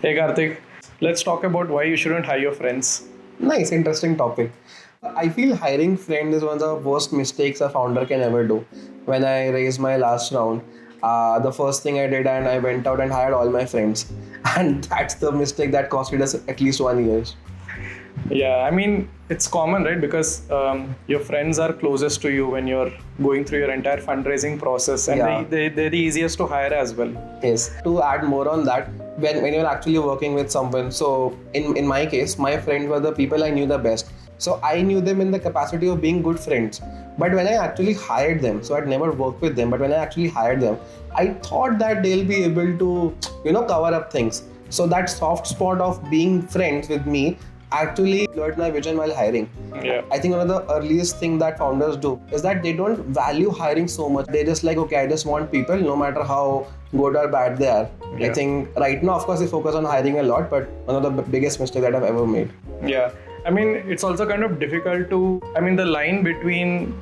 Hey Karthik, let's talk about why you shouldn't hire your friends. Nice, interesting topic. I feel hiring friends is one of the worst mistakes a founder can ever do. When I raised my last round, the first thing I did, and I went out and hired all my friends, and that's the mistake that costed us at least 1 year. Yeah, I mean, it's common, right? Because your friends are closest to you when you're going through your entire fundraising process, and Yeah. they're the easiest to hire as well. Yes. To add more on that, when you're actually working with someone, so in my case, my friends were the people I knew the best. So I knew them in the capacity of being good friends. But when I actually hired them, so I'd never worked with them, but when I actually hired them, I thought that they'll be able to, cover up things. So that soft spot of being friends with me actually blurred my vision while hiring. Yeah. I think one of the earliest thing that founders do is that they don't value hiring so much. They just like, okay, I just want people, no matter how good or bad they are. Yeah. I think right now, of course, we focus on hiring a lot, but one of the biggest mistakes that I've ever made. Yeah. I mean, it's also kind of difficult to, the line between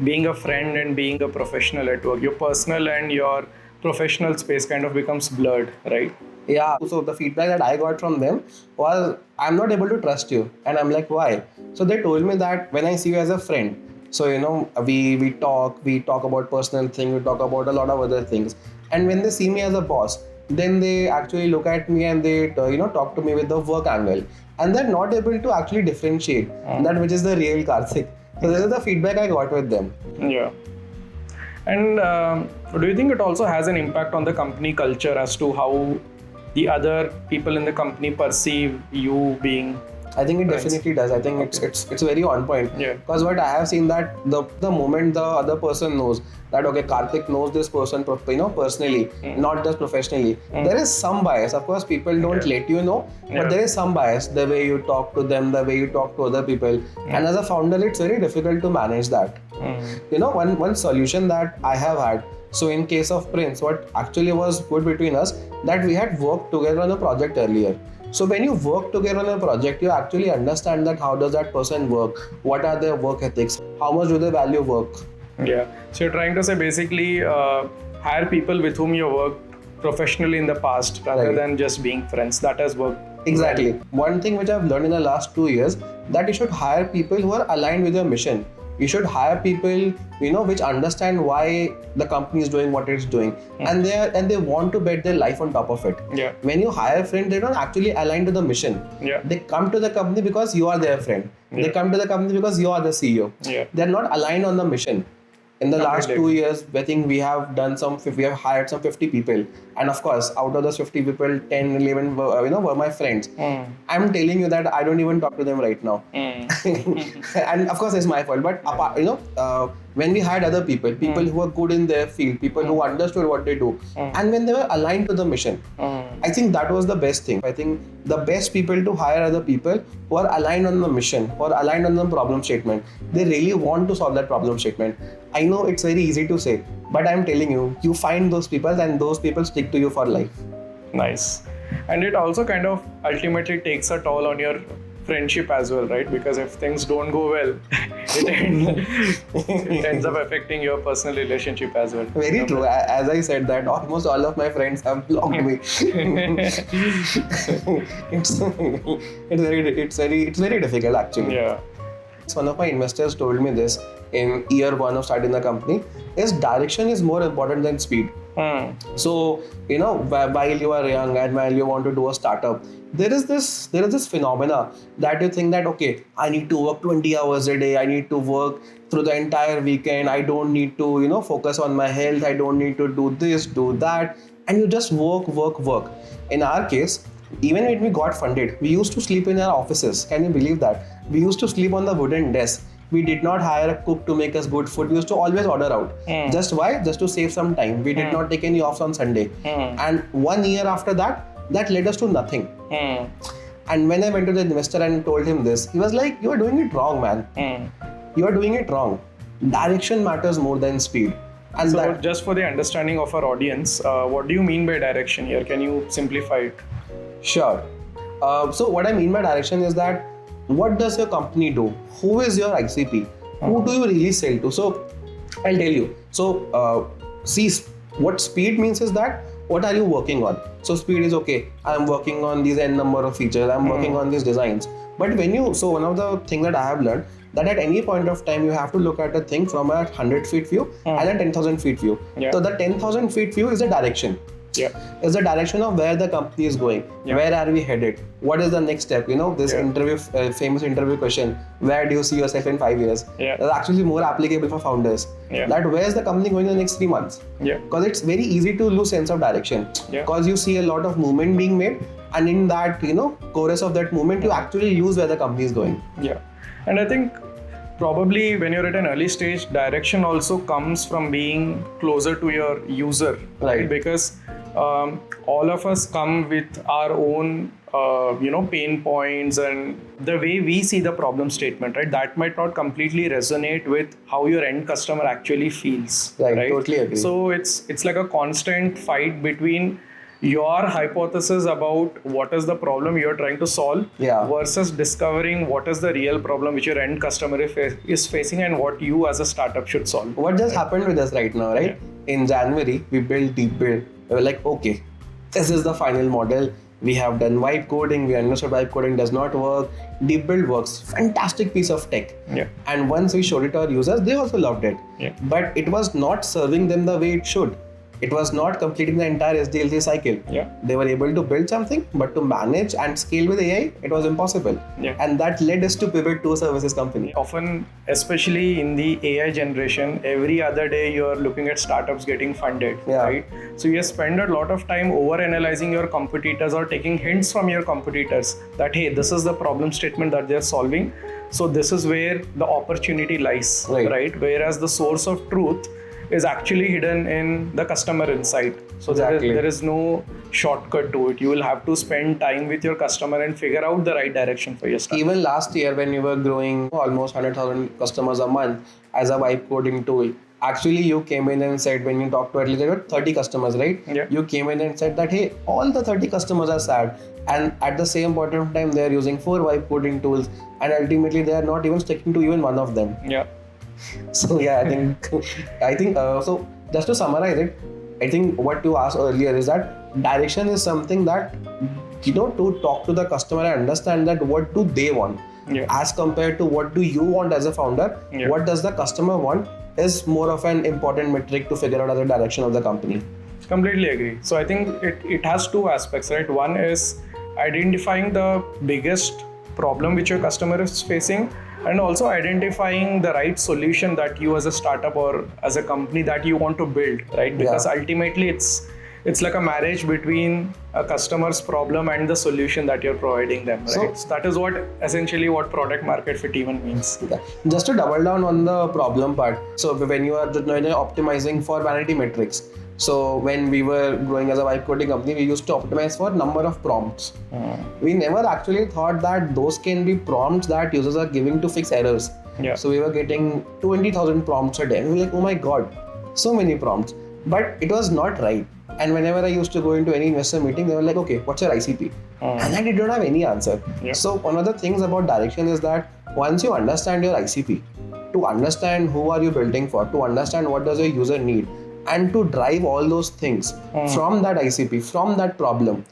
being a friend and being a professional at work, your personal and your professional space kind of becomes blurred, right? Yeah. So the feedback that I got from them was, I'm not able to trust you. And I'm like, why? So they told me that when I see you as a friend, so we talk about personal things, we talk about a lot of other things. And when they see me as a boss, then they actually look at me and they talk to me with the work angle. And they're not able to actually differentiate that which is the real Karthik. So this is the feedback I got with them. Yeah. And do you think it also has an impact on the company culture as to how the other people in the company perceive you being? I think it Friends. definitely does. I think it's very on point. Yeah. Because what I have seen that the moment the other person knows that okay, Karthik knows this person personally, not just professionally, there is some bias. Of course, people don't let you know, Yeah. but there is some bias. The way you talk to them, the way you talk to other people, and as a founder, it's very difficult to manage that. One solution that I have had. So in case of Prince, what actually was good between us that we had worked together on a project earlier. So when you work together on a project, you actually understand that how does that person work, what are their work ethics, how much do they value work. Yeah. So you're trying to say basically hire people with whom you worked professionally in the past rather Right. than just being friends. That has worked. Exactly. One thing which I've learned in the last 2 years that you should hire people who are aligned with your mission. You should hire people, which understand why the company is doing what it's doing, and they want to bet their life on top of it. Yeah. When you hire friends, they don't actually align to the mission. Yeah. They come to the company because you are their friend. They Yeah. come to the company because you are the CEO. Yeah. They're not aligned on the mission. In the last Completely. 2 years, I think we have hired some 50 people. And of course, out of those 50 people, 10, 11 were my friends. I'm telling you that I don't even talk to them right now. And of course, it's my fault. But when we hired other people who were good in their field, people who understood what they do, and when they were aligned to the mission, I think that was the best thing. I think the best people to hire are the people who are aligned on the mission, who are aligned on the problem statement. They really want to solve that problem statement. I know it's very easy to say, but I'm telling you, you find those people and those people stick to you for life. Nice. And it also kind of ultimately takes a toll on your friendship as well, right? Because if things don't go well, it ends up affecting your personal relationship as well. Very true. As I said that almost all of my friends have blocked me. it's very difficult actually. Yeah. One of my investors told me this in year one of starting the company is direction is more important than speed. So, while you are young and while you want to do a startup, there is this phenomena that you think that, okay, I need to work 20 hours a day. I need to work through the entire weekend. I don't need to, focus on my health. I don't need to do this, do that. And you just work. In our case, even when we got funded, we used to sleep in our offices. Can you believe that? We used to sleep on the wooden desk. We did not hire a cook to make us good food. We used to always order out. Just why? Just to save some time. We did not take any offs on Sunday. And 1 year after that, that led us to nothing. And when I went to the investor and told him this, he was like, you are doing it wrong, man. You are doing it wrong. Direction matters more than speed. And So just for the understanding of our audience, what do you mean by direction here? Can you simplify it? Sure. So what I mean by direction is that what does your company do? Who is your ICP? Who do you really sell to? So I'll tell you. So see, what speed means is that what are you working on? So speed is okay, I'm working on these n number of features, I'm working on these designs. But so one of the things that I have learned, that at any point of time you have to look at a thing from a 100 feet view and a 10,000 feet view. Yeah. So the 10,000 feet view is a direction. Yeah. Is the direction of where the company is going. Yeah. Where are we headed? What is the next step? This interview, famous interview question, where do you see yourself in 5 years? Yeah. That's actually more applicable for founders. Yeah. That where's the company going in the next 3 months? Yeah. Because it's very easy to lose sense of direction. Yeah. Because you see a lot of movement being made, and in that, chorus of that movement, you actually lose where the company is going. Yeah. And I think probably when you're at an early stage, direction also comes from being closer to your user, Right. Because all of us come with our own pain points and the way we see the problem statement, right? That might not completely resonate with how your end customer actually feels, Right. Totally agree. So it's like a constant fight between your hypothesis about what is the problem you're trying to solve versus discovering what is the real problem which your end customer is facing and what you as a startup should solve. What just happened with us right now, right? In January, we built Deep Build. We were like, okay, this is the final model. We have done vibe coding. We understood vibe coding does not work. Deep Build works. Fantastic piece of tech. Yeah. And once we showed it to our users, they also loved it. Yeah. But it was not serving them the way it should. It was not completing the entire SDLC cycle. Yeah. They were able to build something, but to manage and scale with AI, it was impossible. Yeah. And that led us to pivot to a services company. Often, especially in the AI generation, every other day you're looking at startups getting funded, right? So you spend a lot of time over-analyzing your competitors or taking hints from your competitors that, hey, this is the problem statement that they're solving. So this is where the opportunity lies, right? Whereas the source of truth is actually hidden in the customer insight. So there is no shortcut to it. You will have to spend time with your customer and figure out the right direction for your startup. Even last year when you were growing almost 100,000 customers a month as a vibe coding tool, actually you came in and said, when you talked to at least there were 30 customers, right? Yeah. You came in and said that, hey, all the 30 customers are sad. And at the same point of time, they are using 4 vibe coding tools. And ultimately, they are not even sticking to even one of them. Yeah. So I think so just to summarize it, I think what you asked earlier is that direction is something that, to talk to the customer and understand that what do they want as compared to what do you want as a founder, what does the customer want is more of an important metric to figure out as a direction of the company. Completely agree. So I think it has 2 aspects, right? One is identifying the biggest problem which your customer is facing, and also identifying the right solution that you as a startup or as a company that you want to build, right? Because ultimately it's like a marriage between a customer's problem and the solution that you're providing them, right? So that is what product market fit even means. Just to double down on the problem part. So when you are optimizing for vanity metrics, so when we were growing as a vibe coding company, we used to optimize for number of prompts. We never actually thought that those can be prompts that users are giving to fix errors. Yeah. So we were getting 20,000 prompts a day. And we were like, oh my God, so many prompts. But it was not right. And whenever I used to go into any investor meeting, they were like, okay, what's your ICP? And I did not have any answer. Yeah. So one of the things about direction is that once you understand your ICP, to understand who are you building for, to understand what does your user need, and to drive all those things from that ICP, from that problem,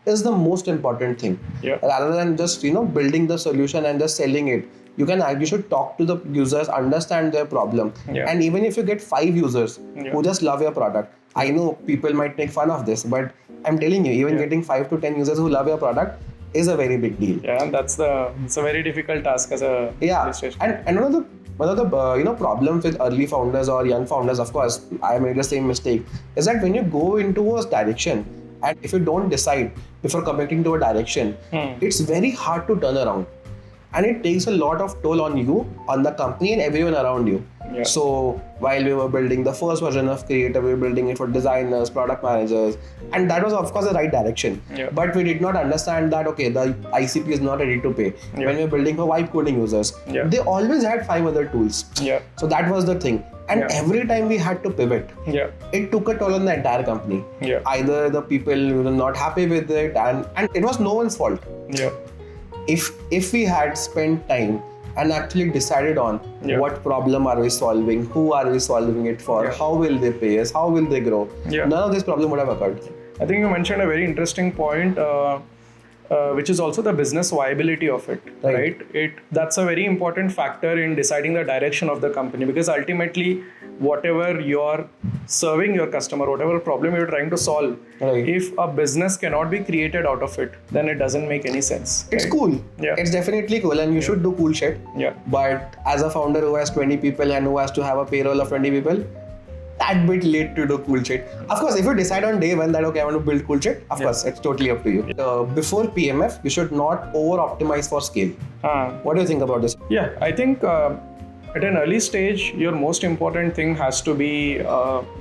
is the most important thing. Rather than just building the solution and just selling it. You should talk to the users, understand their problem. And even if you get 5 users who just love your product, I know people might make fun of this, but I'm telling you, even getting 5 to 10 users who love your product is a very big deal. Yeah, and it's a very difficult task as a and one of the problems with early founders or young founders, of course, I made the same mistake, is that when you go into a direction and if you don't decide before committing to a direction, it's very hard to turn around. And it takes a lot of toll on you, on the company and everyone around you. So while we were building the first version of Creatr, we were building it for designers, product managers, and that was of course the right direction. But we did not understand that, okay, the ICP is not ready to pay. When we were building for vibe coding users, they always had 5 other tools. So that was the thing. And every time we had to pivot, it took a toll on the entire company. Either the people were not happy with it, and it was no one's fault. If we had spent time and actually decided on what problem are we solving, who are we solving it for, how will they pay us, how will they grow, none of this problem would have occurred. I think you mentioned a very interesting point, which is also the business viability of it, right? That's a very important factor in deciding the direction of the company, because ultimately, whatever you're serving your customer, whatever problem you're trying to solve, if a business cannot be created out of it, then it doesn't make any sense. It's cool. Yeah. It's definitely cool, and you should do cool shit. Yeah. But as a founder who has 20 people and who has to have a payroll of 20 people, that bit late to do cool shit. Of course, if you decide on day one that okay, I want to build cool shit, of course, it's totally up to you. Before PMF, you should not over-optimize for scale. What do you think about this? Yeah, I think at an early stage, your most important thing has to be,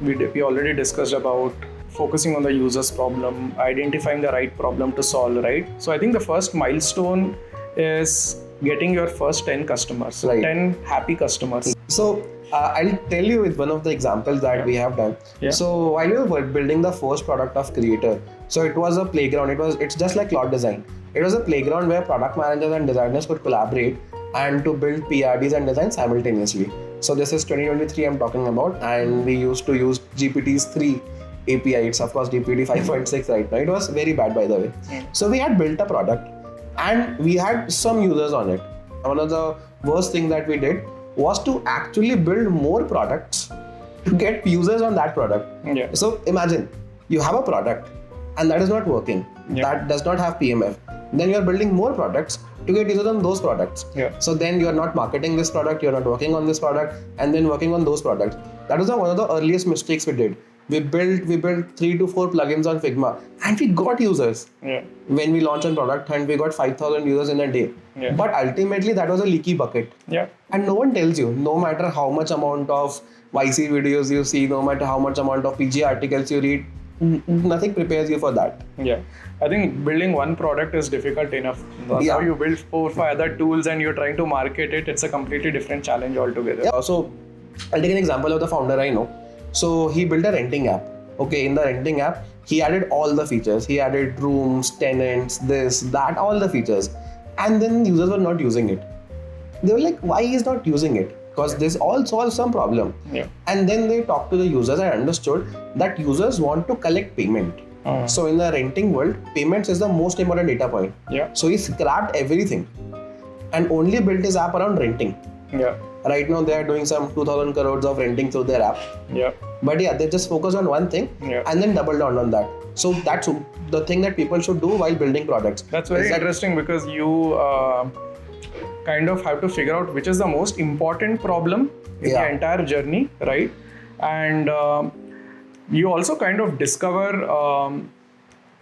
we already discussed about focusing on the user's problem, identifying the right problem to solve, right? So I think the first milestone is getting your first 10 customers, 10 happy customers. So I'll tell you with one of the examples that we have done. So while we were building the first product of Creatr, so it was a playground. It's just like cloud design. It was a playground where product managers and designers could collaborate and to build PRDs and design simultaneously. So this is 2023 I'm talking about, and we used to use GPT's 3 API. It's of course GPT 5.6 right now. It was very bad, by the way. So we had built a product and we had some users on it. One of the worst things that we did was to actually build more products to get users on that product. So imagine you have a product and that is not working. That does not have PMF. Then you are building more products to get users on those products. So then you are not marketing this product, you are not working on this product, and then working on those products. That was one of the earliest mistakes we did. We built 3 to 4 plugins on Figma and we got users. When we launched a product and we got 5,000 users in a day. But ultimately that was a leaky bucket. And no one tells you, no matter how much amount of YC videos you see, no matter how much amount of PG articles you read, nothing prepares you for that. I think building one product is difficult enough. Now you build 4 or 5 other tools and you're trying to market it, it's a completely different challenge altogether. So I'll take an example of the founder I know. So he built a renting app. Okay, in the renting app, he added all the features. He added rooms, tenants, this, that, all the features. And then users were not using it. They were like, why he's not using it? Because this all solves some problem. And then they talked to the users and understood that users want to collect payment. So in the renting world, payments is the most important data point. So he scrapped everything and only built his app around renting. Right now they are doing some 2,000 crores of renting through their app. But they just focus on one thing and then double down on that. So that's the thing that people should do while building products. That's very interesting because you kind of have to figure out which is the most important problem in the entire journey, right? And you also kind of discover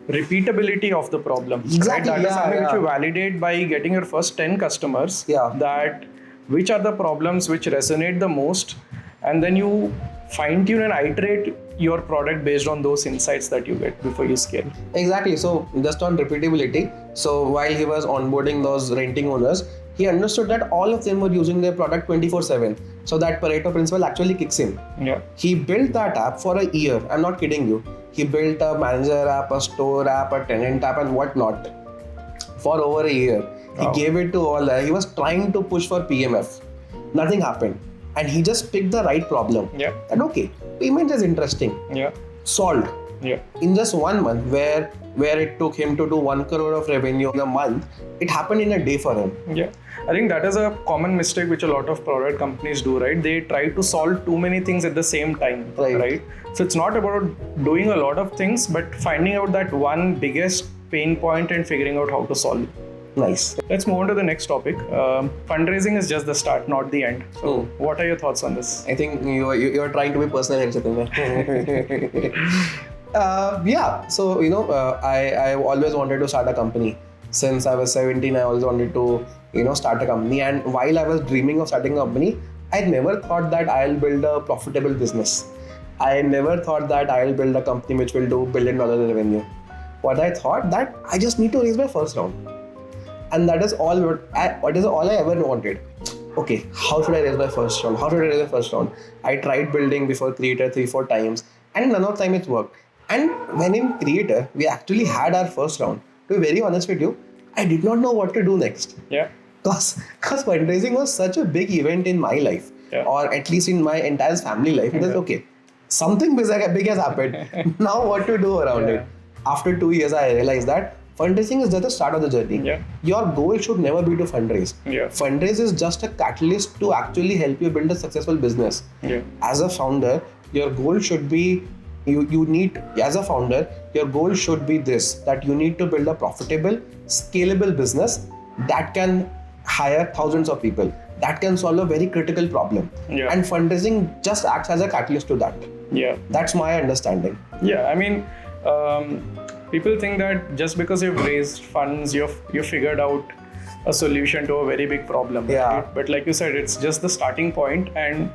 repeatability of the problem. Exactly. Right? That is something which you validate by getting your first 10 customers. That which are the problems which resonate the most, and then you fine-tune and iterate your product based on those insights that you get before you scale. Exactly. So just on repeatability, so while he was onboarding those renting owners, he understood that all of them were using their product 24/7. So that Pareto principle actually kicks in. He built that app for a year. I'm not kidding you. He built a manager app, a store app, a tenant app, and whatnot for over a year. He gave it to all. He was trying to push for PMF. Nothing happened. And he just picked the right problem. And okay, payment is interesting. Solved. In just 1 month, where it took him to do 1 crore of revenue in a month, it happened in a day for him. I think that is a common mistake which a lot of product companies do, right? They try to solve too many things at the same time, right? So it's not about doing a lot of things, but finding out that one biggest pain point and figuring out how to solve it. Nice. Let's move on to the next topic. Fundraising is just the start, not the end. So, what are your thoughts on this? I think you're trying to be personal here, Chaitanya. So I always wanted to start a company. Since I was 17, I always wanted to start a company. And while I was dreaming of starting a company, I never thought that I'll build a profitable business. I never thought that I'll build a company which will do $1 billion revenue. What I thought that I just need to raise my first round. And that is all I ever wanted. Okay, how should I raise my first round? I tried building before Creatr 3-4 times and none of the time it worked. And when in Creatr, we actually had our first round. To be very honest with you, I did not know what to do next. Because fundraising was such a big event in my life, or at least in my entire family life. It was okay, something big has happened. Now what to do around it? after 2 years, I realized that fundraising is just the start of the journey. Yeah. Your goal should never be to fundraise. Yeah. Fundraise is just a catalyst to actually help you build a successful business. Yeah. As a founder, your goal should be you need, as a founder, your goal should be this, that you need to build a profitable, scalable business that can hire thousands of people, that can solve a very critical problem. Yeah. And fundraising just acts as a catalyst to that. Yeah. That's my understanding. Yeah, I mean, people think that just because you've raised funds, you've figured out a solution to a very big problem. Yeah. Right? But like you said, it's just the starting point, and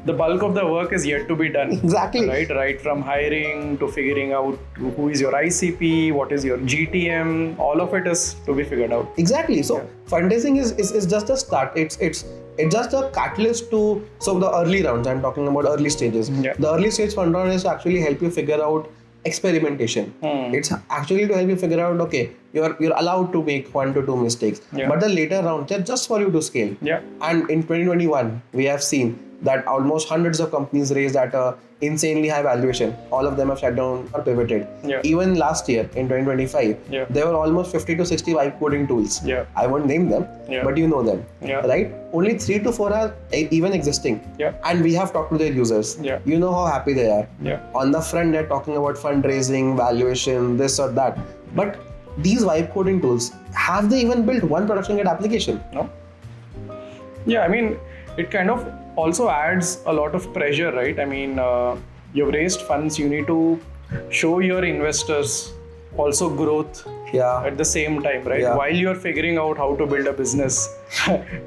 the bulk of the work is yet to be done. Exactly. Right from hiring to figuring out who is your ICP, what is your GTM, all of it is to be figured out. Exactly. So fundraising is just a start. It's just a catalyst to, so the early rounds, I'm talking about early stages. Yeah. The early stage fund round is to actually help you figure out experimentation. It's actually to help you figure out, okay, you're allowed to make 1 to 2 mistakes. Yeah. But the later rounds, they're just for you to scale. Yeah. And in 2021, we have seen that almost hundreds of companies raised at a insanely high valuation. All of them have shut down or pivoted. Yeah. Even last year in 2025, Yeah. there were almost 50 to 60 vibe coding tools. Yeah. I won't name them, Yeah. but you know them, Yeah. right? Only 3 to 4 are even existing. Yeah. And we have talked to their users. Yeah. You know how happy they are. Yeah. On the front, they're talking about fundraising, valuation, this or that. But these vibe coding tools, have they even built one production grade application? No. Yeah, I mean, it kind of also adds a lot of pressure, right? I mean, you've raised funds, you need to show your investors also growth Yeah. at the same time, right? Yeah. While you're figuring out how to build a business,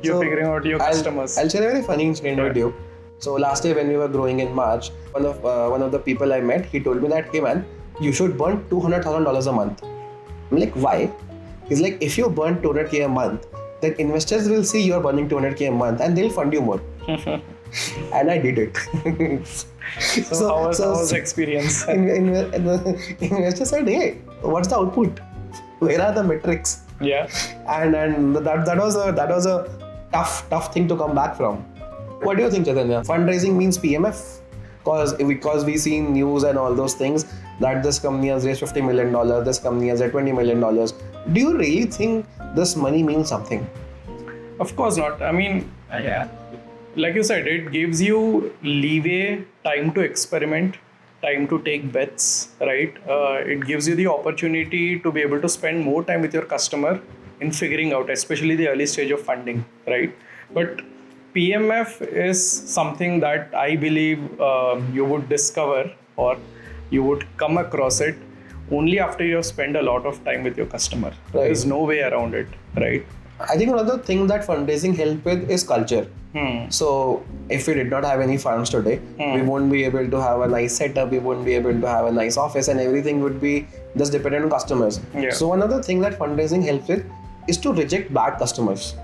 you're So, figuring out your customers. I'll share a very funny incident with you. So last year when we were growing in March, one of the people I met, he told me that, hey man, you should burn $200,000 a month. I'm like, why? He's like, if you burn 200K a month, then investors will see you're burning 200K a month and they'll fund you more. And I did it. So how was the experience? Investors said, hey, what's the output? Where are the metrics? Yeah. And that was a tough thing to come back from. What do you think, Chaitanya? Fundraising means PMF? Because we see news and all those things that this company has raised $50 million, this company has raised $20 million. Do you really think this money means something? Of course not. I mean, like you said, it gives you leeway, time to experiment, time to take bets, right? It gives you the opportunity to be able to spend more time with your customer in figuring out, especially the early stage of funding, right? But PMF is something that I believe you would discover, or you would come across it only after you have spent a lot of time with your customer. Right. There's no way around it, right? I think another thing that fundraising helps with is culture. So if we did not have any funds today, we won't be able to have a nice setup, we won't be able to have a nice office, and everything would be just dependent on customers. Yeah. So another thing that fundraising helps with is to reject bad customers.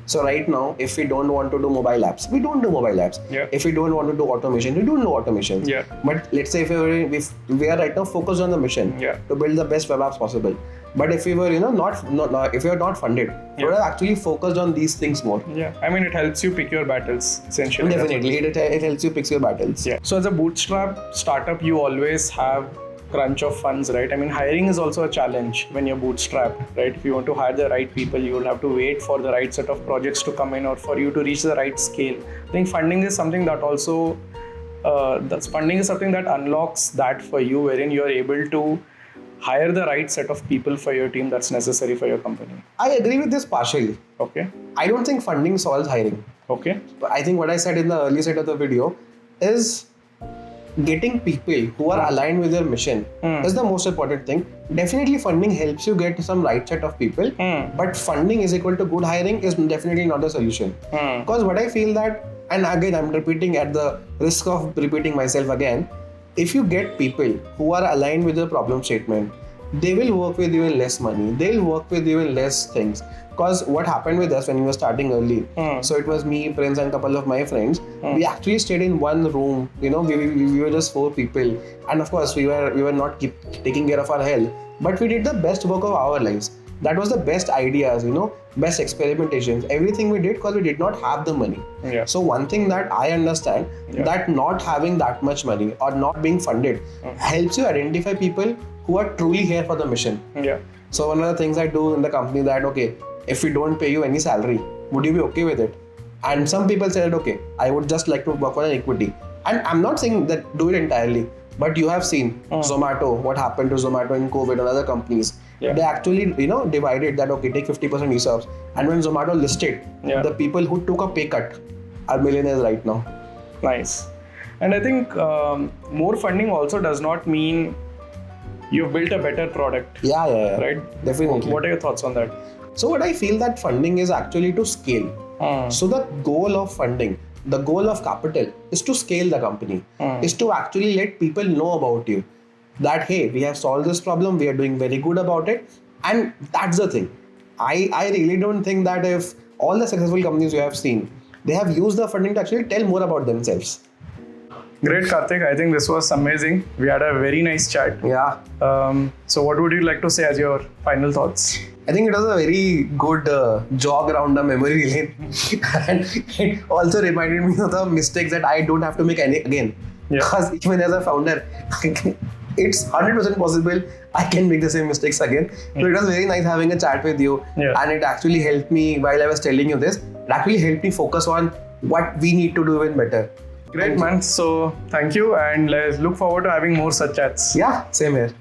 So right now, if we don't want to do mobile apps, we don't do mobile apps. Yeah. If we don't want to do automation, we don't do automation. Yeah. But let's say if we are right now focused on the mission to build the best web apps possible. But if we were, if we are not funded, we would have actually focused on these things more. Yeah, I mean, it helps you pick your battles, essentially. Definitely, it helps you pick your battles. Yeah. So as a bootstrap startup, you always have crunch of funds, right? I mean, hiring is also a challenge when you're bootstrapped, right? If you want to hire the right people, you will have to wait for the right set of projects to come in or for you to reach the right scale. I think funding is something that also, funding is something that unlocks that for you, wherein you're able to hire the right set of people for your team that's necessary for your company. I agree with this partially. Okay. I don't think funding solves hiring. Okay. But I think what I said in the early set of the video is getting people who are aligned with your mission is the most important thing. Definitely funding helps you get some right set of people, but funding is equal to good hiring is definitely not the solution. Because what I feel that, and again I'm repeating at the risk of repeating myself again, if you get people who are aligned with your problem statement, they will work with you in less money, they'll work with you in less things. Because what happened with us when we were starting early, so it was me, Prince, and a couple of my friends. We actually stayed in one room. We were just 4 people, and of course we were not taking care of our health, but we did the best work of our lives. That was the best ideas, best experimentations, everything we did because we did not have the money. Yeah. So one thing that I understand, that not having that much money or not being funded helps you identify people who are truly here for the mission. Yeah. So one of the things I do in the company that, okay, if we don't pay you any salary, would you be okay with it? And some people said, okay, I would just like to work on an equity. And I'm not saying that do it entirely, but you have seen Zomato, what happened to Zomato in COVID and other companies. Yeah. They actually, divided that, okay, take 50% ESOPs. And when Zomato listed, the people who took a pay cut are millionaires right now. Nice. And I think more funding also does not mean you've built a better product. Yeah. Right? Definitely. What are your thoughts on that? So what I feel that funding is actually to scale. So the goal of funding, the goal of capital is to scale the company, is to actually let people know about you. That, hey, we have solved this problem, we are doing very good about it. And that's the thing. I really don't think that if all the successful companies you have seen, they have used the funding to actually tell more about themselves. Great, Karthik. I think this was amazing. We had a very nice chat. Yeah. So what would you like to say as your final thoughts? I think it was a very good jog around the memory lane. And it also reminded me of the mistakes that I don't have to make any again. Yeah. Because even as a founder, it's 100% possible I can make the same mistakes again. So it was very nice having a chat with you. Yeah. And it actually helped me, while I was telling you this, it actually helped me focus on what we need to do even better. Great, man. So thank you, and let's look forward to having more such chats. Yeah, same here.